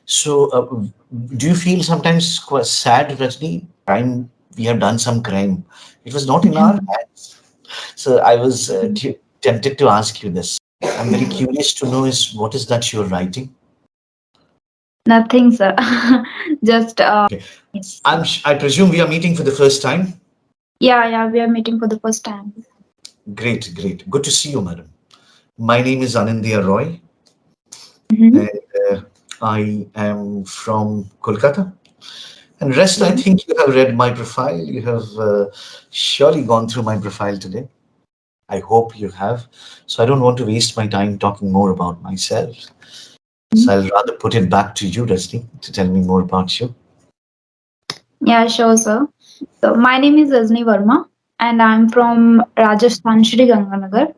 So, do you feel sometimes quite sad, Rajni? Crime, we have done some crime. It was not in our hands. So, I was tempted to ask you this. I'm very curious to know is what is that you're writing? Nothing, sir. Just Okay, yes. I presume we are meeting for the first time. Yeah, yeah. We are meeting for the first time. Great, great. Good to see you, madam. My name is Anindya Roy, Mm-hmm. and I am from Kolkata. And rest, I Okay. think you have read my profile. You have surely gone through my profile today. I hope you have. So I don't want to waste my time talking more about myself. So I'll rather put it back to you, Rajni, to tell me more about you. Yeah, sure, sir. So my name is Rajni Verma, and I'm from Rajasthan, Shri Ganganagar.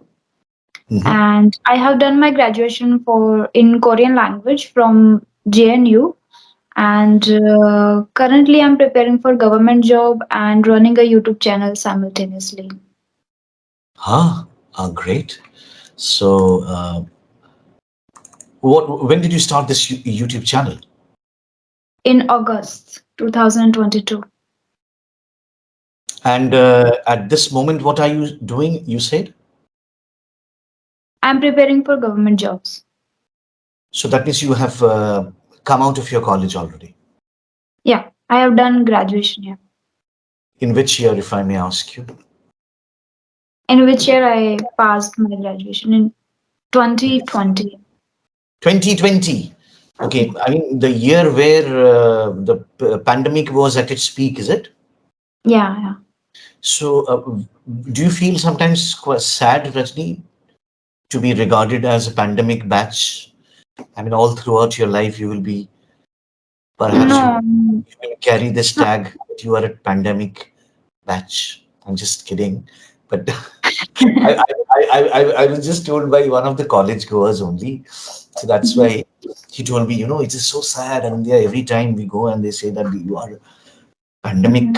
Mhm. And I have done my graduation for in Korean language from JNU. And currently, I'm preparing for government job and running a YouTube channel simultaneously. Great. So, when did you start this YouTube channel? In August 2022. And at this moment, what are you doing? You said. I'm preparing for government jobs. So that means you have come out of your college already. Yeah, I have done graduation here. In which year, if I may ask you? In which year I passed my graduation in 2020. 2020. Okay, I mean the year where the pandemic was at its peak, is it? Yeah, yeah. So, do you feel sometimes quite sad, Rajni, to be regarded as a pandemic batch? I mean, all throughout your life, you will be perhaps No, you will carry this tag that you are a pandemic batch. I'm just kidding, but I was just told by one of the college goers only. So that's no. why he told me, it is so sad. And yeah, every time we go and they say that you are pandemic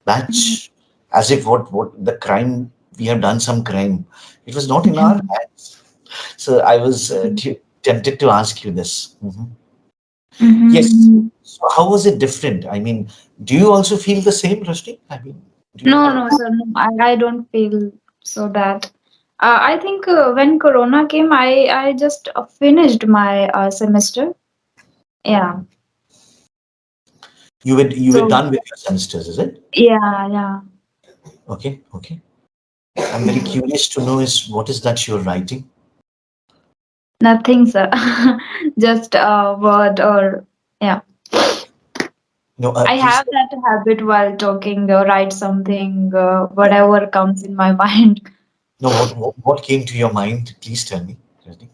batch, as if what the crime, we have done some crime. It was not in our hands. So I was tempted to ask you this. Mhm. Yes. So how was it different? I mean, do you also feel the same, Rashni? I mean, do you? No, no, sir. No, I don't feel so that. I think when Corona came, I just finished my semester. Yeah. You were So done with your semesters, is it? yeah, yeah. Okay, okay. I'm very curious to know is what is that you're writing? Nothing, sir. Just a word or yeah. No, I please. have that habit while talking, write something, whatever comes in my mind. No, what came to your mind? Please tell me. Rajni.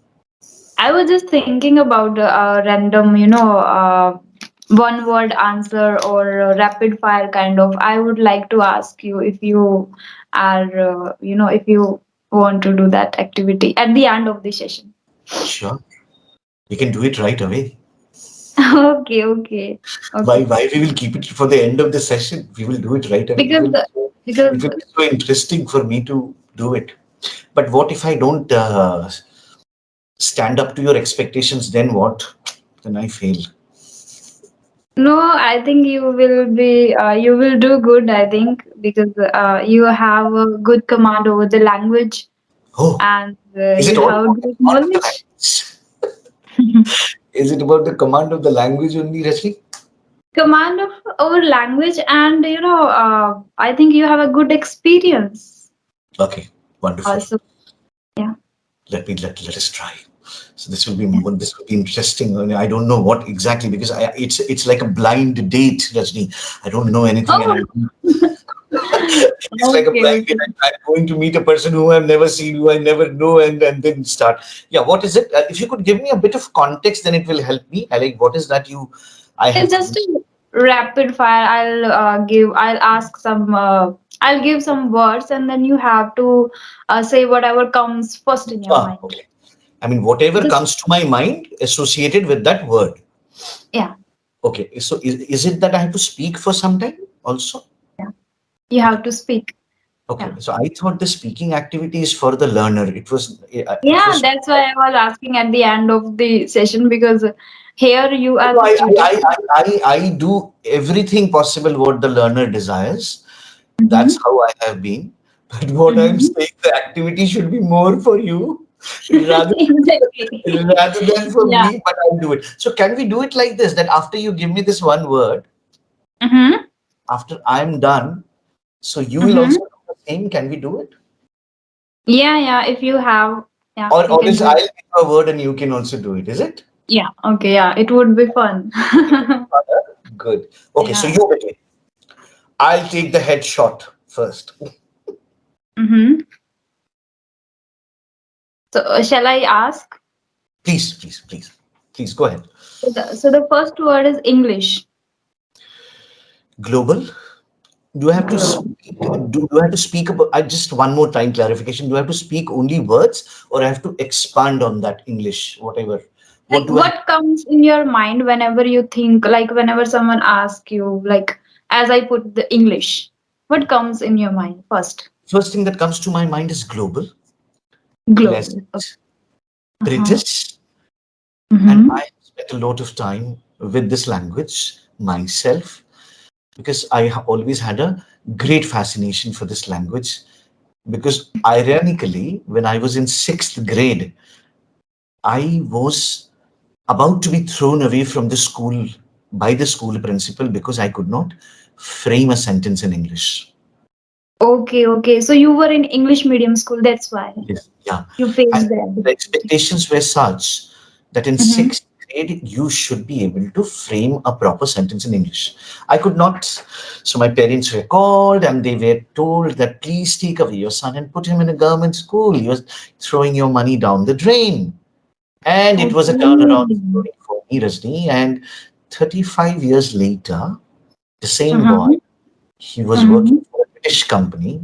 I was just thinking about random, one word answer or rapid fire kind of. I would like to ask you if you are, if you want to do that activity at the end of the session. Sure, we can do it right away. Okay, okay, okay. Why we will keep it for the end of the session? We will do it right away. Because It because will be so interesting for me to do it. But what if I don't stand up to your expectations? Then what? Then I fail. no, I think you will do good. I think because you have a good command over the language Oh, and is it you all have about the good command of the knowledge. language? Is it about the command of the language only, Rashmi? Command of our language and I think you have a good experience Okay, wonderful. also. Yeah. Let us try. So this will be interesting. I mean, I don't know what exactly because it's like a blind date, Rajni. I don't know anything, and Oh. it's like a Okay, blind date. okay. I'm going to meet a person who I've never seen, who I never know, and then start. Yeah, what is it? If you could give me a bit of context, then it will help me. I like what is that you I have It's to do. just a rapid fire. I'll ask some I'll give some words and then you have to say whatever comes first in your mind. Okay. I mean, whatever Just comes to my mind associated with that word. yeah, Okay. So is it that I have to speak for some time also? yeah. You have Okay. to speak. Okay. Yeah. So I thought the speaking activity is for the learner. It Yeah, was that's why I was asking at the end of the session because hear you No, as a student. I do everything possible what the learner desires. Mm-hmm. That's how I have been. But what I'm Mm-hmm. saying, the activity should be more for you rather Exactly. rather than for Yeah. me, but I'll do it. So can we do it like this? That after you give me this one word, Mm-hmm. after I'm done, so you will Mm-hmm. also do the same. Can we do it? Yeah, yeah. If you have, yeah, we Or can else do I'll it. give you a word and you can also do it. Is it? Yeah. Okay. Yeah. It would be fun. Good. Okay, so Yeah. you begin. I'll take the headshot first. Mm-hmm. So, shall I ask? Please, please, please, please go ahead. So the first word is English. Global. Do I have to Globe. speak? Do I have to speak about? I just one more time clarification. Do I have to speak only words, or I have to expand on that English, whatever? Like, What do I have? what comes in your mind whenever you think, like, whenever someone asks you, like, as I put the English, what comes in your mind first? First thing that comes to my mind is global, Global. pleasant, Uh-huh. British, and Mm-hmm. I have spent a lot of time with this language myself because I always had a great fascination for this language. Because ironically, when I was in sixth grade, I was about to be thrown away from the school by the school principal because I could not frame a sentence in English. Okay, okay. So you were in English medium school, that's why Yes. Yeah. you And faced that the difficulty. expectations were such that in Mm-hmm. sixth grade, you should be able to frame a proper sentence in English. I could not. So my parents were called and they were told that please take away your son and put him in a government school. You're throwing your money down the drain. And it was a turnaround Okay. story for me, Rajni. And 35 years later, the same boy, Mm-hmm. he was working Mm-hmm. for a British company.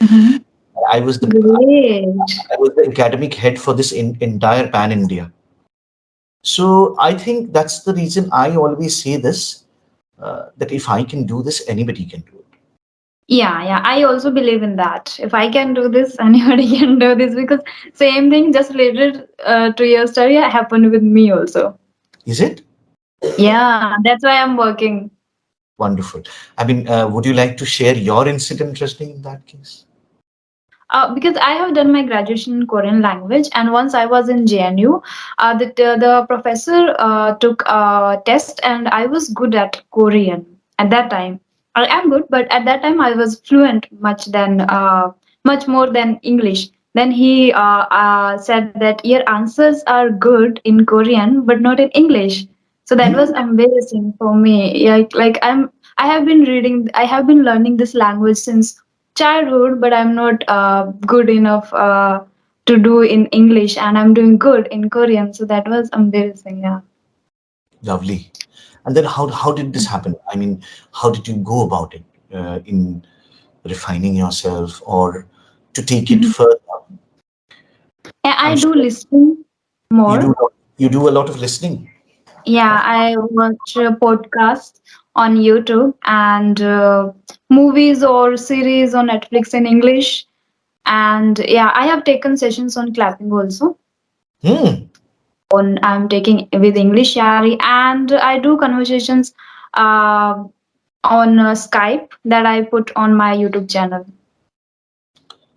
Mm-hmm. I was the Great. I was the academic head for this entire Pan India. So I think that's the reason I always say this that if I can do this, anybody can do it. Yeah, yeah. I also believe in that. If I can do this, anybody can do this because same thing just related to your story happened with me also. Is it? Yeah, that's why I'm working. Wonderful. I mean, would you like to share your incident, Rajni, in that case? Because I have done my graduation in Korean language, and once I was in JNU, the professor took a test, and I was good at Korean at that time. I am good, but at that time I was fluent much more than English. Then he said that your answers are good in Korean, but not in English. So that was Hmm. embarrassing for me. I have been learning this language since childhood, but I'm not good enough to do in English, and I'm doing good in Korean. So that was embarrassing. Yeah. Lovely. And then how did this happen? I mean, how did you go about it in refining yourself or to take it Mhm. further? Yeah, I'm I do sure listen you more. do a lot of listening. Yeah, I watch podcasts on YouTube and movies or series on Netflix in English. And yeah, I have taken sessions on clapping also. Hmm. On I'm taking with English Yari, and I do conversations uh, on Skype that I put on my YouTube channel.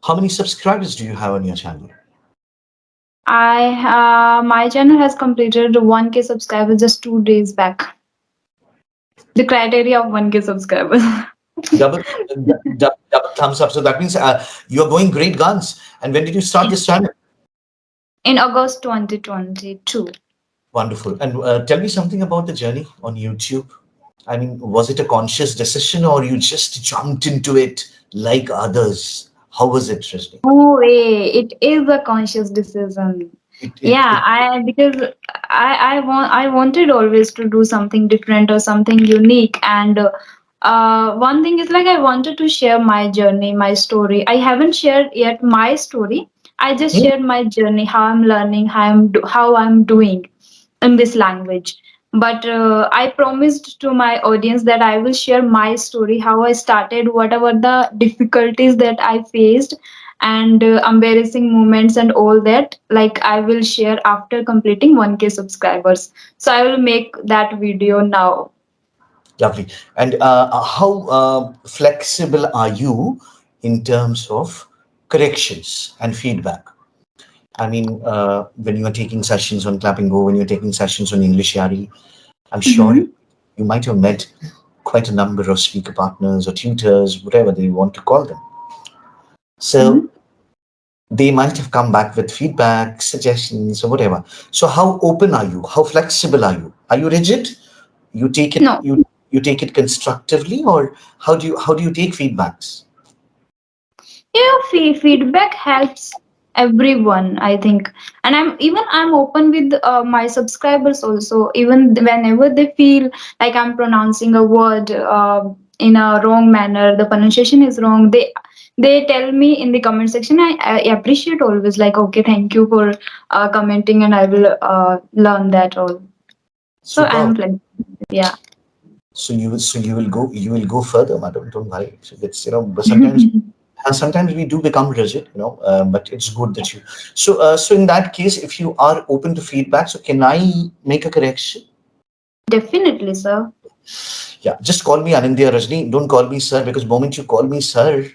How many subscribers do you have on your channel? I My channel has completed 1K subscribers just 2 days back. The criteria of 1K subscribers Double, double thumbs up. So that means you're going great guns. And when did you start this channel? in August 2022. Wonderful. And tell me something about the journey on YouTube. I mean, was it a conscious decision or you just jumped into it like others? How was it, Rashni? No way, it is a conscious decision. Yeah, It I because I wanted always to do something different or something unique, and one thing is like I wanted to share my journey, my story. I haven't shared yet my story. I just Hmm? shared my journey, how I'm learning, how I'm doing in this language. But I promised to my audience that I will share my story, how I started, whatever the difficulties that I faced, and embarrassing moments and all that. Like I will share after completing 1K subscribers. So I will make that video now. Lovely. And how flexible are you in terms of corrections and feedback? I mean, when you are taking sessions on Clap and Go, when you're taking sessions on English Yari, I'm sure Mm-hmm. you might have met quite a number of speaker partners or tutors, whatever they want to call them. So they might have come back with feedback, suggestions, or whatever. So how open are you? How flexible are you? Are you rigid? You take it No. you take it constructively, or how do you take feedbacks? Yeah, feedback helps everyone, I think. And I'm open with my subscribers also. Even whenever they feel like I'm pronouncing a word in a wrong manner, the pronunciation is wrong, they tell me in the comment section. I appreciate always, like, okay, thank you for commenting, and I will learn that all. So Superb. I'm flexible. Yeah. So you will go further, madam. Don't worry. So that's but sometimes we do become rigid, but it's good that you. So in that case, if you are open to feedback, so can I make a correction? Definitely, sir. Yeah, just call me Anindya Rajni. Don't call me sir, because moment you call me sir,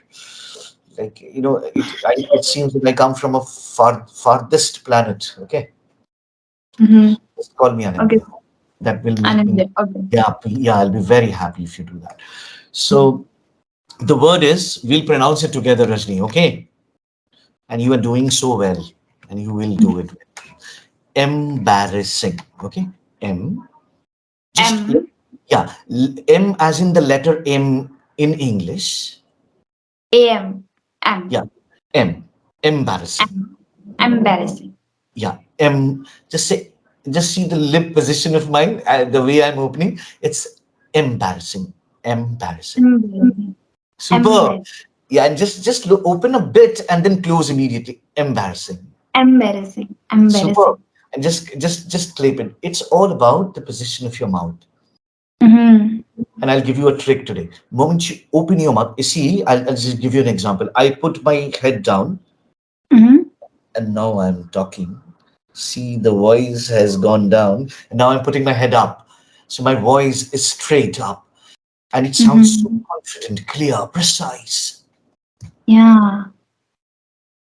like it seems that I come from a farthest planet. Okay, Mm-hmm. just call me Okay. Anindya. That will make me. Anand, okay. Yeah, yeah, I'll be very happy if you do that. So the word is, we'll pronounce it together, Rajni. Okay, and you are doing so well, and you will do it. Embarrassing. Okay, M. Just M. yeah, M as in the letter M in English. AM. M. Yeah, M. Embarrassing. M. Embarrassing. Yeah, M. Just see the lip position of mine, the way I'm opening. It's embarrassing. Embarrassing. Embarrassing. Super. Embarrassing. Yeah, and just look, open a bit and then close immediately. Embarrassing. Embarrassing. Super. Embarrassing. And just clip it. It's all about the position of your mouth. Mm-hmm. And I'll give you a trick today. Moment you open your mouth, you see, I'll just give you an example. I put my head down Mm-hmm. and now I'm talking. See, the voice has gone down and now I'm putting my head up. So my voice is straight up and it sounds so Mm-hmm. confident, clear, precise. Yeah.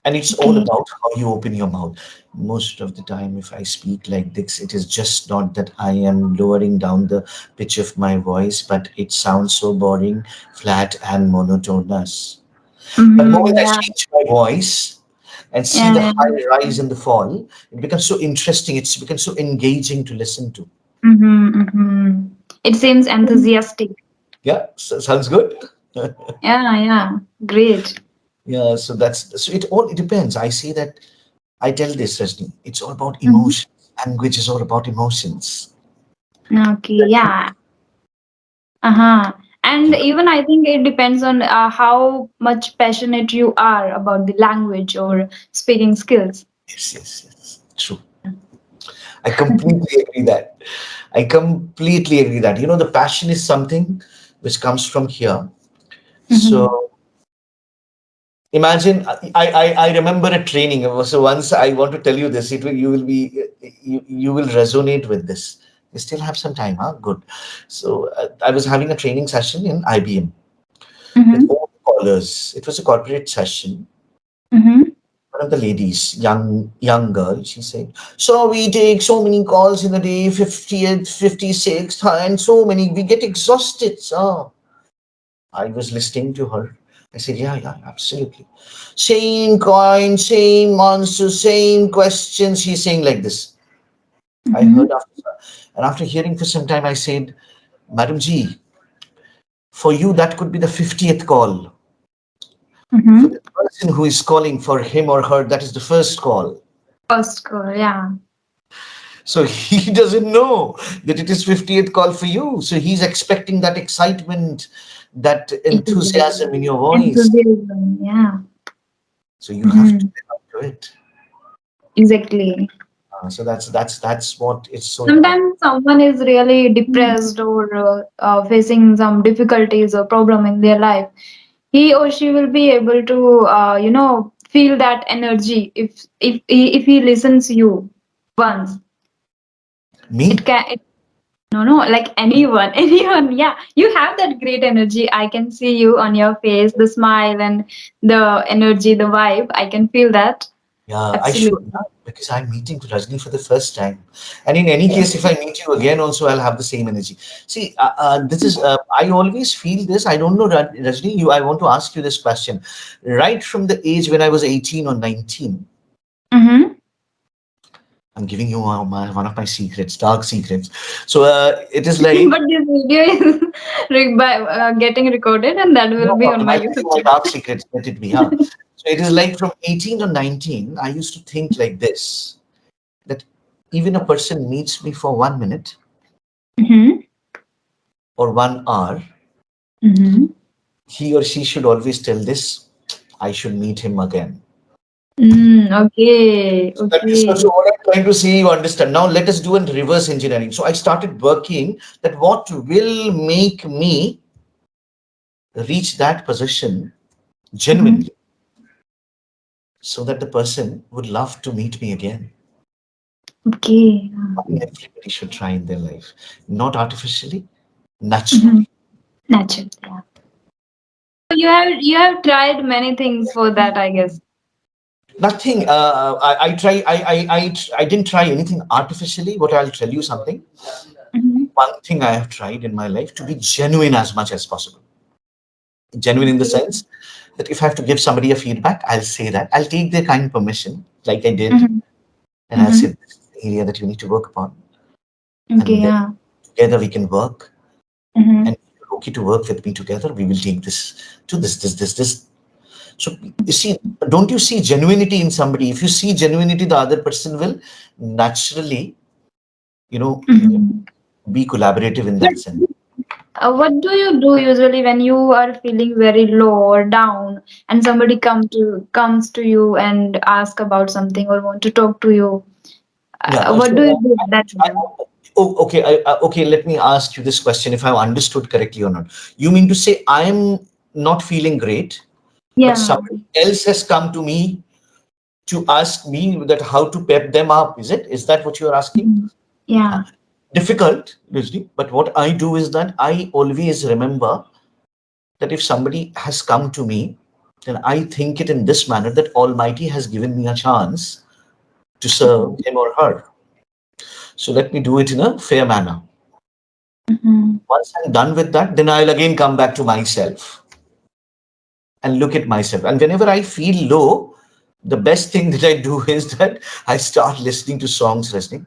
And it's all Okay. about how you open your mouth. Most of the time, if I speak like this, it is just not that I am lowering down the pitch of my voice, but it sounds so boring, flat, and monotonous. But the moment Mm-hmm. I Yeah. change my voice and see the Yeah. high rise and the fall, it becomes so interesting. It's becomes so engaging to listen to. Mm-hmm. Mm-hmm. It seems enthusiastic. Yeah, sounds good. Yeah. Yeah. Great. Yeah, so it depends. I say that I tell this, Rajni, it's all about Mm-hmm. emotion. Language is all about emotions. Okay. Yeah. Uh-huh. And even I think it depends on how much passionate you are about the language or speaking skills. Yes, yes, yes. True. I completely agree that. I completely agree that. The passion is something which comes from here. Mm-hmm. So imagine, I remember a training. So once I want to tell you this, you will resonate with this. You still have some time, huh? Good. So I was having a training session in IBM with Mm-hmm. all callers. It was a corporate session. Mm-hmm. One of the ladies, young girl, she said, "So we take so many calls in a day, 50th, 56th, and so many. We get exhausted, sir." I was listening to her. I said, "Yeah, yeah, absolutely. Same coin, same answer, same question." She's saying like this. I Mm-hmm. heard after hearing for some time, I said, "Madam G, for you, that could be the 50th call. For Mm-hmm. the person who is calling, for him or her, that is the first call. First score, yeah. So he doesn't know that it is 50th call for you. So he's expecting that excitement, that enthusiasm in your voice. Enthusiasm, yeah. So you have to Mm-hmm. live up to it. Exactly. So that's what it's so important. Sometimes someone is really depressed or facing some difficulties or problem in their life. He or she will be able to, feel that energy if he listens you once. It Me? can no, no, like anyone, anyone. Yeah, you have that great energy. I can see you on your face, the smile and the energy, the vibe. I can feel that. Yeah, I should, Absolutely. huh? Because I'm meeting Rajni for the first time. And in any case, if I meet you again, also I'll have the same energy. See, this is, I always feel this. I don't know, Rajni, I want to ask you this question. Right from the age when I was 18 or 19, Mm-hmm. I'm giving you one of my secrets, dark secrets. So it is like, But this video is getting recorded, and that will no be on problem. my I'll tell you YouTube my channel. dark secrets. Let it be, huh? So it is like from 18 or 19, I used to think like this, that even a person meets me for 1 minute Mm-hmm. or 1 hour, Mm-hmm. he or she should always tell this, I should meet him again. Okay. So that is Okay. so what I'm trying to say, you understand. Now let us do a reverse engineering. So I started working that what will make me reach that position Mm-hmm. genuinely, so that the person would love to meet me again. Okay. Everybody should try in their life, not artificially, Mm-hmm. naturally. Natural. Yeah. So you have tried many things for that, I guess. Nothing. I try. I didn't try anything artificially. But I'll tell you something. Mm-hmm. One thing I have tried in my life to be genuine as much as possible. Genuine in the Okay. sense that if I have to give somebody a feedback, I'll say that. I'll take their kind permission, like I did, Mm-hmm. and I'll Mm-hmm. say this is the area that you need to work upon, Okay. and then Yeah. together we can work. Mm-hmm. And if you're okay to work with me together, we will take this to this. So you see, don't you see genuinity in somebody? If you see genuinity, the other person will naturally, you know, Mm-hmm. be collaborative in But that sense. what do you do usually when you are feeling very low or down, and somebody comes to you and ask about something or want to talk to you? Yeah. What do you do at that I, time? oh, okay. Okay. Let me ask you this question: if I've understood correctly or not. You mean to say I'm not feeling great, but Yeah. somebody else has come to me to ask me that how to pep them up? Is it? Is that what you are asking? Mhm. Yeah. Difficult, usually. But what I do is that I always remember that if somebody has come to me, then I think it in this manner that Almighty has given me a chance to serve him or her. So let me do it in a fair manner. Mm-hmm. Once I'm done with that, then I'll again come back to myself and look at myself. And whenever I feel low, the best thing that I do is that I start listening to songs, listening.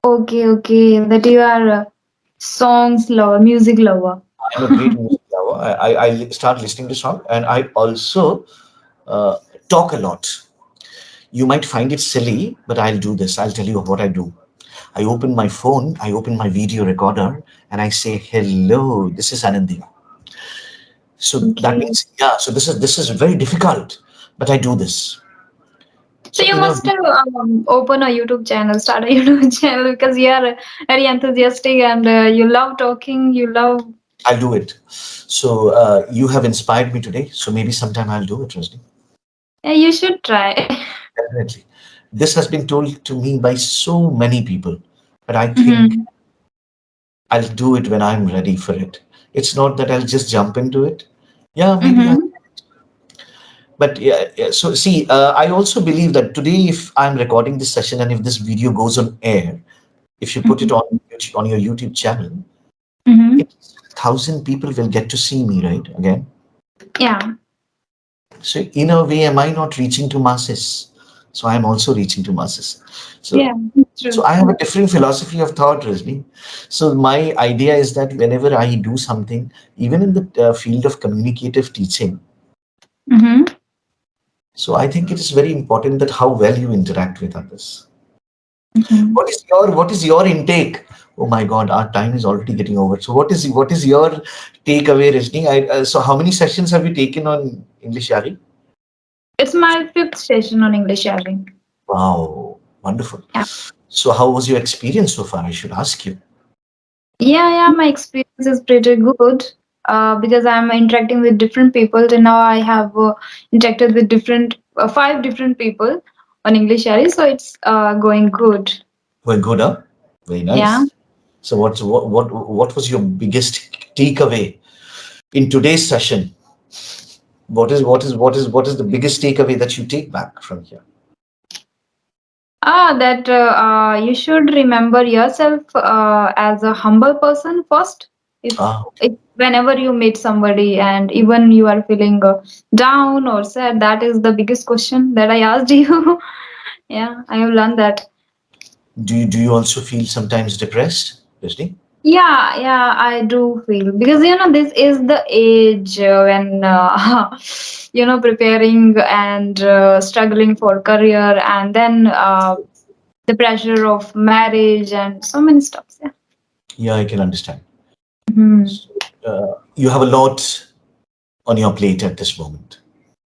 Okay, okay. That you are a songs lover, music lover. I'm a great music lover. I start listening to song, and I also uh, talk a lot. You might find it silly, but I'll do this. I'll tell you what I do. I open my phone, I open my video recorder, and I say, "Hello, this is Anandi." So that Okay. means, yeah. So this is very difficult, but I do this. So So you in a must have open a YouTube channel, start a YouTube channel because you are very enthusiastic and you love talking. You love. I'll do it. So you have inspired me today. So maybe sometime I'll do it, Rajni. Yeah, you should try. Definitely. This has been told to me by so many people, but I think Mm-hmm. I'll do it when I'm ready for it. It's not that I'll just jump into it. Yeah, maybe I. Mm-hmm. But yeah, yeah. So see, I also believe that today, if I'm recording this session and if this video goes on air, if you put it on your YouTube channel, Mm-hmm. 1,000 people will get to see me, right? Again. Yeah. So in a way, am I not reaching to masses? So I'm also reaching to masses. So Yeah. so True. I have a different philosophy of thought, Rajni. So my idea is that whenever I do something, even in the field of communicative teaching, Mm-hmm. so I think it is very important that how well you interact with others. Mm-hmm. What is your intake? Oh my God, our time is already getting over. So what is your takeaway, Rajni? So how many sessions have you taken on English Yari? It's my fifth session on English sharing. Wow, wonderful. Yeah. So how was your experience so far? I should ask you. Yeah, yeah, my experience is pretty good. because I'm interacting with different people. And now I have interacted with different five different people on English Shari, so it's going good. Well, good, huh? Very Yeah. nice. So, what was your biggest takeaway in today's session? What is the biggest takeaway that you take back from here? That you should remember yourself as a humble person first. Ah, If whenever you meet somebody and even you are feeling down or sad, that is the biggest question that I asked you. Yeah, I have learned that. do you also feel sometimes depressed, Rajni? Yeah, yeah, I do feel because this is the age when preparing and struggling for career, and then the pressure of marriage and so many stuff. Yeah. Yeah, I can understand. Mhm. You have a lot on your plate at this moment.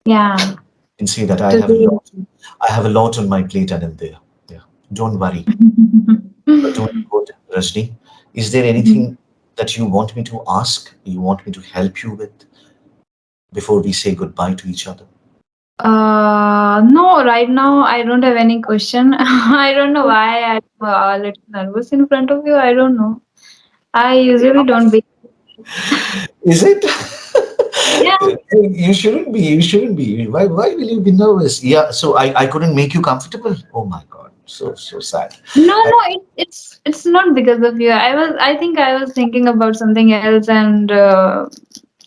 Yeah. You can see that I have a Today. lot. I have a lot on my plate, Anindya. Yeah, don't worry. Don't worry, Rajni. Is there anything that you want me to ask? You want me to help you with before we say goodbye to each other? No, right now I don't have any question. I don't know why I'm a little nervous in front of you. I don't know. I usually don't be. Is it? Yeah. You shouldn't be. You shouldn't be. Why will you be nervous? Yeah. So I couldn't make you comfortable. Oh my God. So sad. No, I, no, it's not because of you. I think I was thinking about something else, and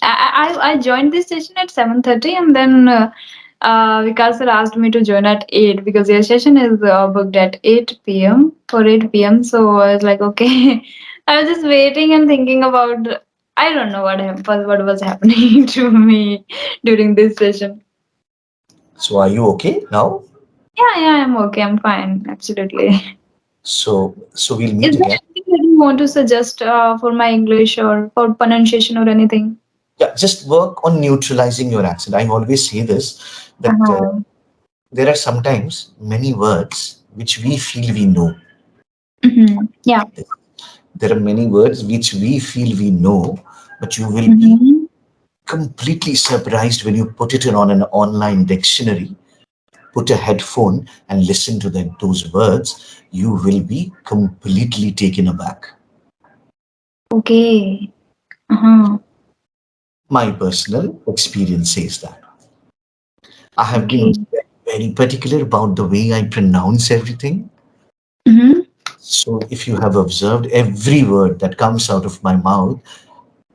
I joined this session at 7:30, and then Vikas sir asked me to join at 8 because your session is booked at 8 p.m. for 8 p.m. So I was like, okay. I was just waiting and thinking about. I don't know what was happening to me during this session. so are you okay now? Yeah, yeah, I'm okay. I'm fine. Absolutely. So we'll Is meet there again. anything that you want to suggest for my English or for pronunciation or anything? Yeah. Just work on neutralizing your accent. I always say this that Uh-huh. there are sometimes many words which we feel we know. Yeah. There are many words which we feel we know, but you will be Mm-hmm. completely surprised when you put it in on an online dictionary, put a headphone and listen to those words, you will be completely taken aback. Okay. Uh-huh. My personal experience says that. I have been Okay. very particular about the way I pronounce everything. Mm-hmm. So if you have observed, every word that comes out of my mouth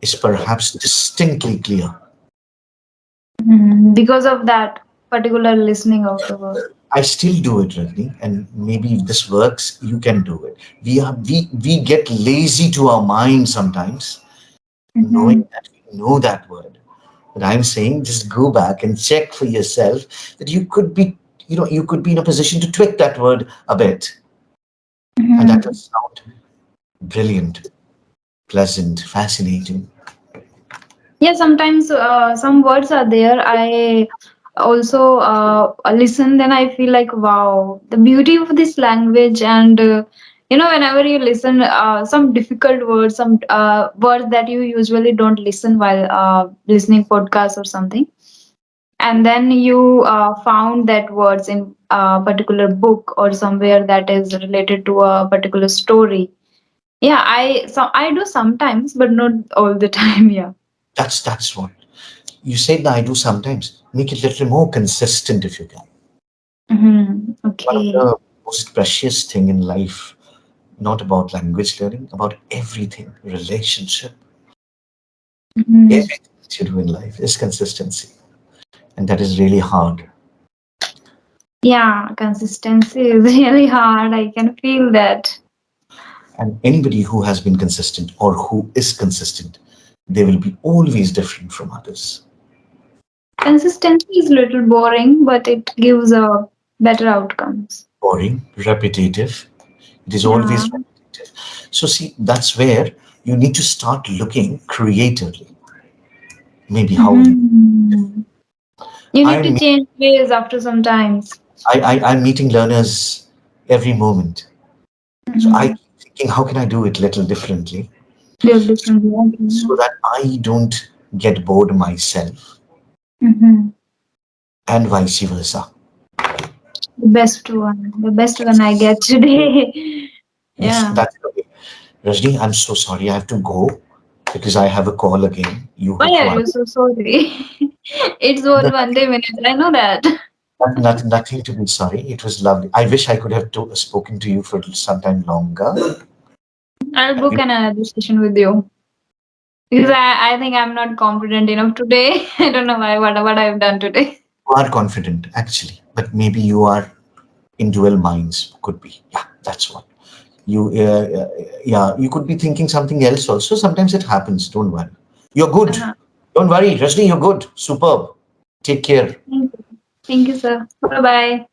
is perhaps distinctly clear. Because of that particular listening of the word. I still do it, Rajni, and maybe if this works, you can do it. We get lazy to our mind sometimes, knowing Mm-hmm. that we know that word. But I'm saying just go back and check for yourself that you could be in a position to tweak that word a bit, and that will Mm-hmm. sound brilliant, pleasant, fascinating. Yeah, sometimes some words are there. I also listen, then I feel like, wow, the beauty of this language. And, whenever you listen, some difficult words, some words that you usually don't listen while listening podcasts or something. And then you found that words in a particular book or somewhere that is related to a particular story. Yeah, I do sometimes, but not all the time. Yeah. That's what you said. That I do sometimes. Make it a little more consistent if you can. One of Okay. the most precious thing in life, not about language learning, about everything, relationship, Mhm. everything that you do in life is consistency. And that is really hard. Yeah, consistency is really hard. I can feel that. And anybody who has been consistent or who is consistent, they will be always different from others. Consistency is a little boring, but it gives a better outcomes. Boring, repetitive, it is Yeah. always repetitive. So, see, that's where you need to start looking creatively. Maybe how you. Mhm. You need I'm, to change ways after some times. I'm meeting learners every moment. So I Mhm. keep thinking, how can I do it a little differently? Live differently. so Okay. that I don't get bored myself, Mm-hmm. and vice versa. The best one. The best one I get today. Yes, Yeah. that's okay. Rajni, I'm so sorry. I have to go because I have a call again. You Why have to are you answer. so sorry? It's all No, 20 minutes. I know that. nothing to be sorry. It was lovely. I wish I could have spoken to you for some time longer. I'll You book another session with you. Because I think I'm not confident enough today. I don't know why what I've done today. are confident, actually, but maybe you are in dual minds. Could be. Yeah, that's what. Yeah, you could be thinking something else also. Sometimes it happens. Don't worry. You're good. Uh-huh. Don't worry, Rajni. You're good. Superb. Take care. Thank you. Thank you, sir. Bye bye.